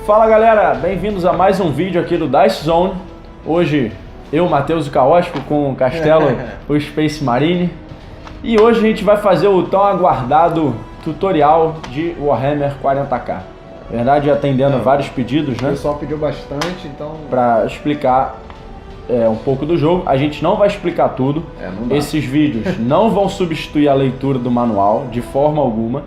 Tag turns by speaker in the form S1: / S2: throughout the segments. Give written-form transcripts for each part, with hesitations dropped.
S1: Fala galera, bem-vindos a mais um vídeo aqui do Dice Zone. Hoje eu, Matheus e Caótico, com o Castelo, o Space Marine. E hoje a gente vai fazer o tão aguardado tutorial de Warhammer 40k. Na verdade, atendendo vários pedidos, né?
S2: O pessoal pediu bastante, então...
S1: Para explicar um pouco do jogo. A gente não vai explicar tudo.
S2: Não dá.
S1: Esses vídeos não vão substituir a leitura do manual, de forma alguma.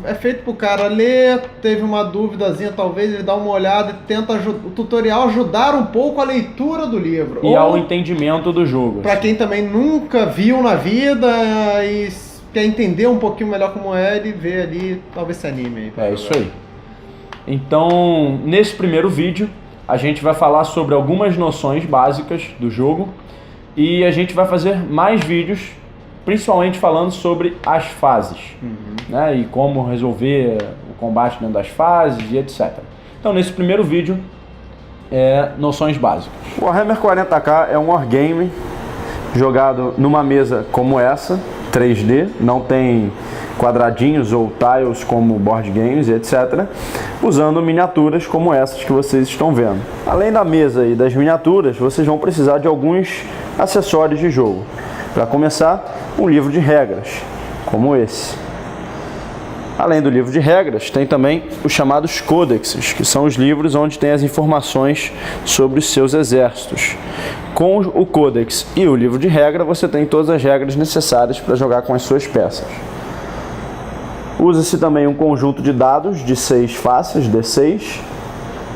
S2: É feito pro cara ler, teve uma duvidazinha, talvez ele dá uma olhada e tenta o tutorial ajudar um pouco a leitura do livro.
S1: E ao entendimento do jogo.
S2: Pra quem também nunca viu na vida e quer entender um pouquinho melhor como é, ele vê ali, talvez se anime aí.
S1: Isso aí. Então, nesse primeiro vídeo, a gente vai falar sobre algumas noções básicas do jogo. E a gente vai fazer mais vídeos, principalmente falando sobre as fases, né, e como resolver o combate dentro das fases e etc. Então, nesse primeiro vídeo, noções básicas. O Warhammer 40k é um wargame jogado numa mesa como essa, 3D, não tem quadradinhos ou tiles como board games, etc., usando miniaturas como essas que vocês estão vendo. Além da mesa e das miniaturas, vocês vão precisar de alguns acessórios de jogo. Para começar, um livro de regras, como esse. Além do livro de regras, tem também os chamados códexes, que são os livros onde tem as informações sobre os seus exércitos. Com o códex e o livro de regra, você tem todas as regras necessárias para jogar com as suas peças. Usa-se também um conjunto de dados de 6 faces, D6,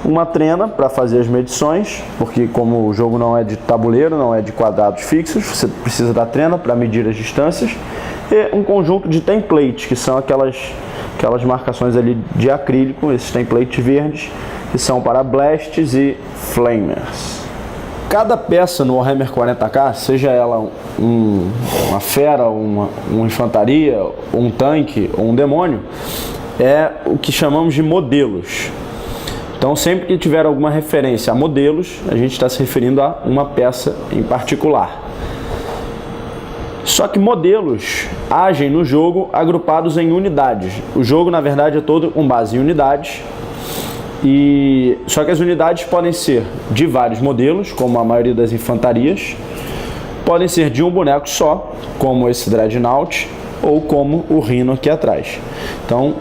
S1: uma trena para fazer as medições, porque como o jogo não é de tabuleiro, não é de quadrados fixos, você precisa da trena para medir as distâncias, e um conjunto de templates, que são aquelas marcações ali de acrílico, esses templates verdes, que são para blasts e flamers. Cada peça no Warhammer 40k, seja ela uma fera, uma infantaria, um tanque ou um demônio, é o que chamamos de modelos. Então, sempre que tiver alguma referência a modelos, a gente está se referindo a uma peça em particular. Só que modelos agem no jogo agrupados em unidades. O jogo, na verdade, é todo com base em unidades. Só que as unidades podem ser de vários modelos, como a maioria das infantarias. Podem ser de um boneco só, como esse Dreadnought, ou como o Rhino aqui atrás. Então,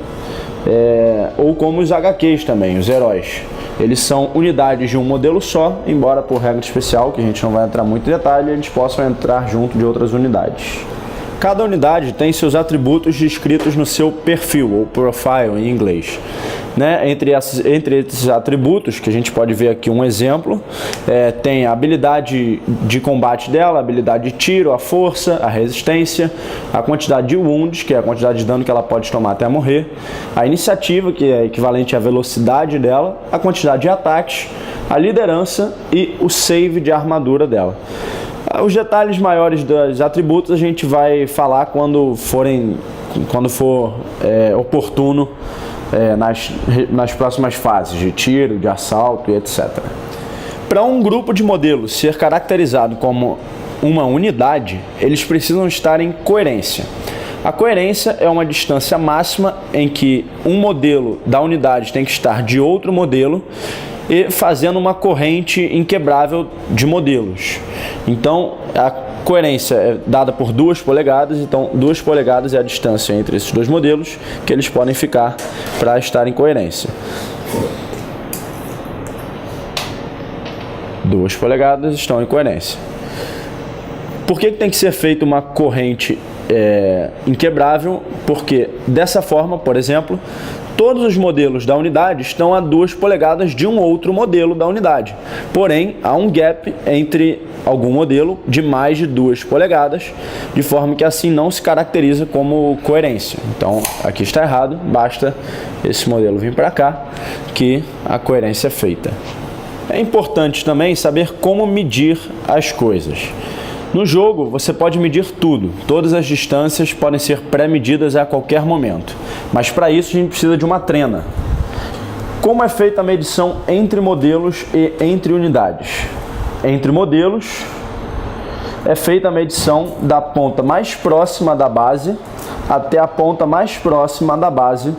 S1: ou como os HQs também, os heróis. Eles são unidades de um modelo só, embora por regra especial, que a gente não vai entrar muito em detalhe, eles possam entrar junto de outras unidades. Cada unidade tem seus atributos descritos no seu perfil, ou profile em inglês. Né? Entre esses atributos, que a gente pode ver aqui um exemplo, tem a habilidade de combate dela, a habilidade de tiro, a força, a resistência, a quantidade de wounds, que é a quantidade de dano que ela pode tomar até morrer, a iniciativa, que é equivalente à velocidade dela, a quantidade de ataques, a liderança e o save de armadura dela. Os detalhes maiores dos atributos a gente vai falar quando for oportuno nas próximas fases de tiro, de assalto e etc. Para um grupo de modelos ser caracterizado como uma unidade, eles precisam estar em coerência. A coerência é uma distância máxima em que um modelo da unidade tem que estar de outro modelo e fazendo uma corrente inquebrável de modelos. Então, a coerência é dada por 2 polegadas, então 2 polegadas é a distância entre esses dois modelos que eles podem ficar para estar em coerência. 2 polegadas estão em coerência. Por que tem que ser feita uma corrente inquebrável? Porque dessa forma, por exemplo, todos os modelos da unidade estão a 2 polegadas de um outro modelo da unidade. Porém, há um gap entre algum modelo de mais de 2 polegadas, de forma que assim não se caracteriza como coerência. Então, aqui está errado, basta esse modelo vir para cá, que a coerência é feita. É importante também saber como medir as coisas. No jogo, você pode medir tudo. Todas as distâncias podem ser pré-medidas a qualquer momento. Mas para isso a gente precisa de uma trena. Como é feita a medição entre modelos e entre unidades? Entre modelos é feita a medição da ponta mais próxima da base até a ponta mais próxima da base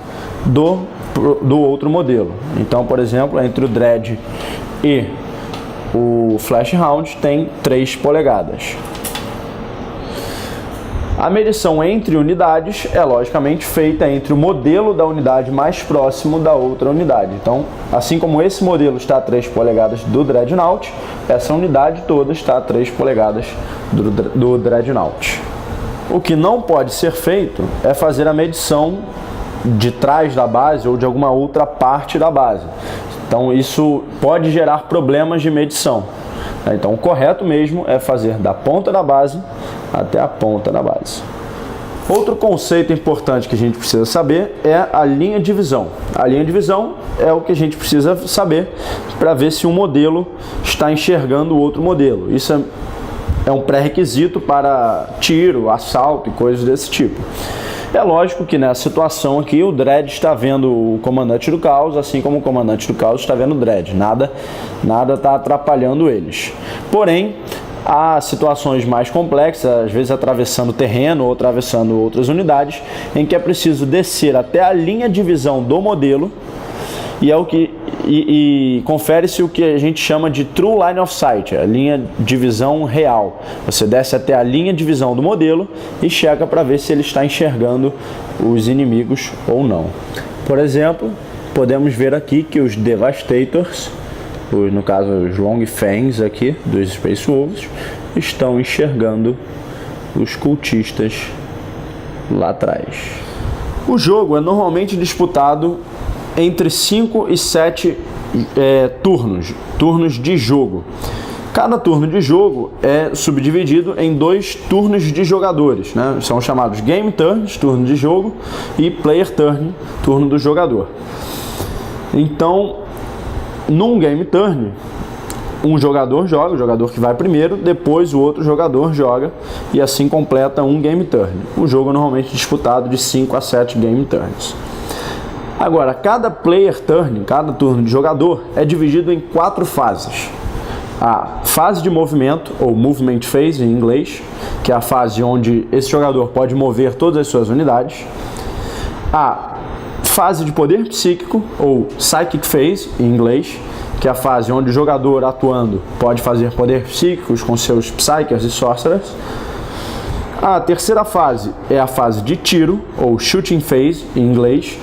S1: do outro modelo. Então, por exemplo, entre o Dread e o Flash Round tem 3 polegadas. A medição entre unidades é logicamente feita entre o modelo da unidade mais próximo da outra unidade. Então, assim como esse modelo está a 3 polegadas do Dreadnought, essa unidade toda está a 3 polegadas do Dreadnought. O que não pode ser feito é fazer a medição de trás da base ou de alguma outra parte da base. Então, isso pode gerar problemas de medição. Então, o correto mesmo é fazer da ponta da base até a ponta da base. Outro conceito importante que a gente precisa saber é a linha de visão. A linha de visão é o que a gente precisa saber para ver se um modelo está enxergando o outro modelo. Isso é um pré-requisito para tiro, assalto e coisas desse tipo. É lógico que nessa situação aqui o Dread está vendo o comandante do caos, assim como o comandante do caos está vendo o Dread. Nada está atrapalhando eles. Porém, há situações mais complexas, às vezes atravessando terreno ou atravessando outras unidades, em que é preciso descer até a linha de visão do modelo e confere-se o que a gente chama de True Line of Sight, a linha de visão real. Você desce até a linha de visão do modelo e checa para ver se ele está enxergando os inimigos ou não. Por exemplo, podemos ver aqui que os Devastators, no caso os Long Fangs aqui dos Space Wolves, estão enxergando os cultistas lá atrás. O jogo é normalmente disputado entre 5 e 7 turnos de jogo. Cada turno de jogo é subdividido em 2 turnos de jogadores, né? São chamados Game Turns, turno de jogo, e Player Turn, turno do jogador. Então, num Game Turn, um jogador joga, o jogador que vai primeiro, depois o outro jogador joga, e assim completa um Game Turn. O jogo é normalmente disputado de 5 a 7 Game Turns. Agora, cada Player Turn, cada turno de jogador, é dividido em 4 fases. A fase de movimento, ou Movement Phase em inglês, que é a fase onde esse jogador pode mover todas as suas unidades. A fase de poder psíquico, ou Psychic Phase em inglês, que é a fase onde o jogador atuando pode fazer poder psíquicos com seus Psykers e Sorcerers. A terceira fase é a fase de tiro, ou Shooting Phase em inglês,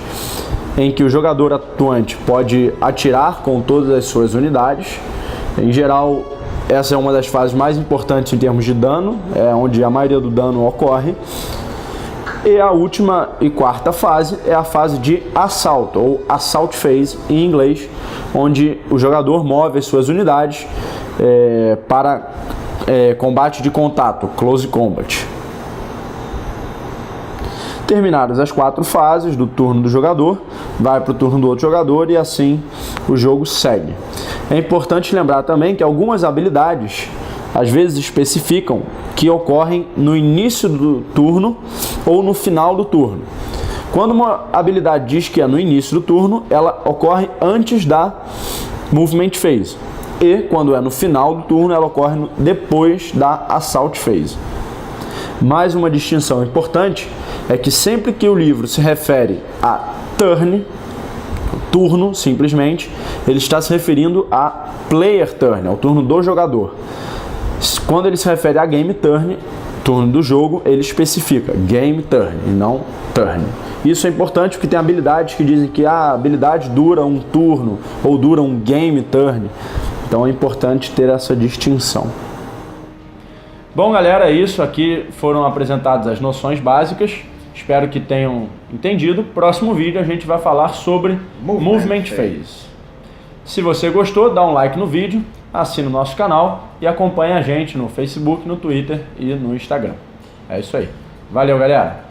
S1: em que o jogador atuante pode atirar com todas as suas unidades. Em geral, essa é uma das fases mais importantes em termos de dano, é onde a maioria do dano ocorre. E a última e quarta fase é a fase de assalto, ou Assault Phase em inglês, onde o jogador move as suas unidades para combate de contato, Close Combat. Terminadas as 4 fases do turno do jogador, vai para o turno do outro jogador e assim o jogo segue. É importante lembrar também que algumas habilidades às vezes especificam que ocorrem no início do turno ou no final do turno. Quando uma habilidade diz que é no início do turno, ela ocorre antes da Movement Phase. E quando é no final do turno, ela ocorre depois da Assault Phase. Mais uma distinção importante é que sempre que o livro se refere a turno simplesmente, ele está se referindo a Player Turn, ao turno do jogador. Quando ele se refere a Game Turn, turno do jogo, ele especifica Game Turn e não Turn. Isso é importante porque tem habilidades que dizem que a habilidade dura um turno ou dura um Game Turn. Então é importante ter essa distinção. Bom, galera, é isso. Aqui foram apresentadas as noções básicas. Espero que tenham entendido. Próximo vídeo a gente vai falar sobre Movement Phase. Se você gostou, dá um like no vídeo, assina o nosso canal e acompanha a gente no Facebook, no Twitter e no Instagram. É isso aí. Valeu, galera!